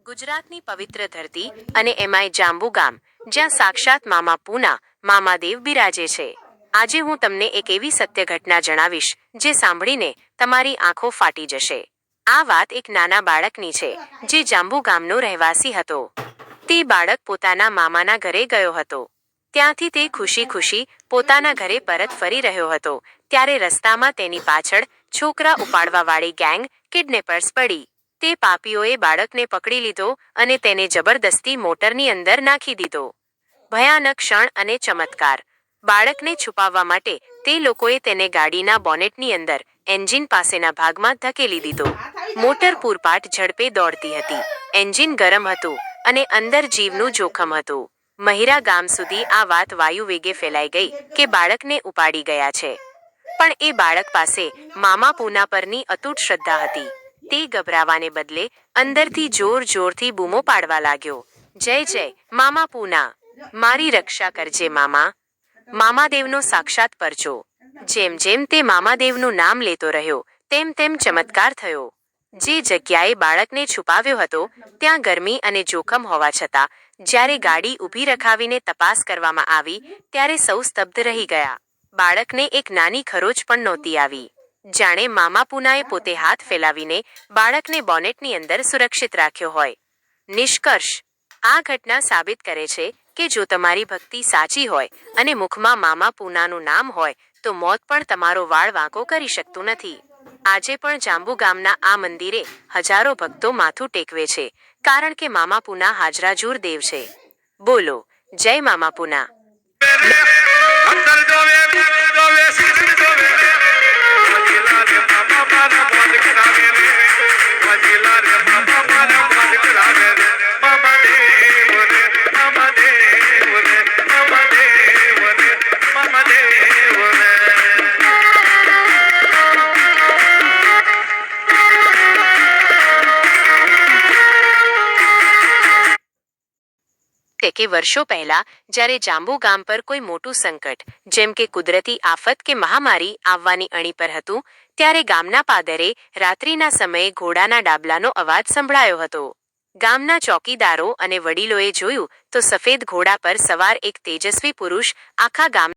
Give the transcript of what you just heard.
ગુજરાતની પવિત્ર ધરતી અને એમાંય જાંબુ ગામ જ્યાં સાક્ષાત મામા પૂના મામાદેવ બિરાજે છે। આજે હું તમને એક એવી સત્ય ઘટના જણાવીશ જે સાંભળીને તમારી આંખો ફાટી જશે। આ વાત એક નાના બાળકની છે જે જાંબુ ગામનો રહેવાસી હતો। તે બાળક પોતાના મામાના ઘરે ગયો હતો। ત્યાંથી તે ખુશી ખુશી પોતાના ઘરે પરત ફરી રહ્યો હતો ત્યારે રસ્તામાં તેની પાછળ છોકરા ઉપાડવાવાળી ગેંગ કિડનેપર્સ પડી। તે પાપીઓએ બાળકને પકડી લીધો અને તેને જબરદસ્તી મોટરની અંદર નાખી દીધો। ભયાનક ક્ષણ અને ચમત્કાર। બાળકને છુપાવવા માટે તે લોકોએ તેને ગાડીના બોનેટની અંદર એન્જિન પાસેના ભાગમાં ધકેલી દીધો। મોટર પૂરપાટ ઝડપે દોડતી હતી। એન્જિન ગરમ હતું અને અંદર જીવનું જોખમ હતું। મહિરા ગામ સુધી આ વાત વાયુ વેગે ફેલાઈ ગઈ કે બાળકને ઉપાડી ગયા છે। પણ એ બાળક પાસે મામા પૂના પરની અતૂટ શ્રદ્ધા હતી। તે ગભરાવાને બદલે અંદરથી જોર જોરથી બૂમો પાડવા લાગ્યો, જય જય મામા પૂના, મારી રક્ષા કરજે મામા, મામાદેવનો સાક્ષાત પરચો। જેમ જેમ તે મામાદેવનું નામ લેતો રહ્યો તેમ તેમ ચમત્કાર થયો। જે જગ્યાએ બાળકને છુપાવ્યો હતો ત્યાં ગરમી અને જોખમ હોવા છતાં જ્યારે ગાડી ઊભી રખાવીને તપાસ કરવામાં આવી ત્યારે સૌ સ્તબ્ધ રહી ગયા। બાળકને એક નાની ખરોચ પણ નહોતી આવી। જાણે મામા પૂનાએ પોતે હાથ ફેલાવીને બાળકને બોનેટની અંદર સુરક્ષિત રાખ્યો હોય। નિષ્કર્ષ, આ ઘટના સાબિત કરે છે કે જો તમારી ભક્તિ સાચી હોય અને મુખમાં મામા પૂનાનું નામ હોય તો મોત પણ તમારો વાળ વાંકો કરી શકતું નથી। આજે પણ જાંબુ ગામના આ મંદિરે હજારો ભક્તો માથું ટેકવે છે કારણ કે મામા પૂના હાજરાજૂર દેવ છે। બોલો જય મામા પૂના। કે વર્ષો પહેલા જ્યારે જાંબુ ગામ પર કોઈ મોટું સંકટ જેમ કે કુદરતી આફત કે મહામારી આવવાની અણી પર હતું ત્યારે ગામના પાદરે રાત્રિના સમયે ઘોડાના ડાબલાનો અવાજ સંભળાયો હતો। ગામના ચોકીદારો અને વડીલોએ જોયું તો સફેદ ઘોડા પર સવાર એક તેજસ્વી પુરુષ આખા ગામ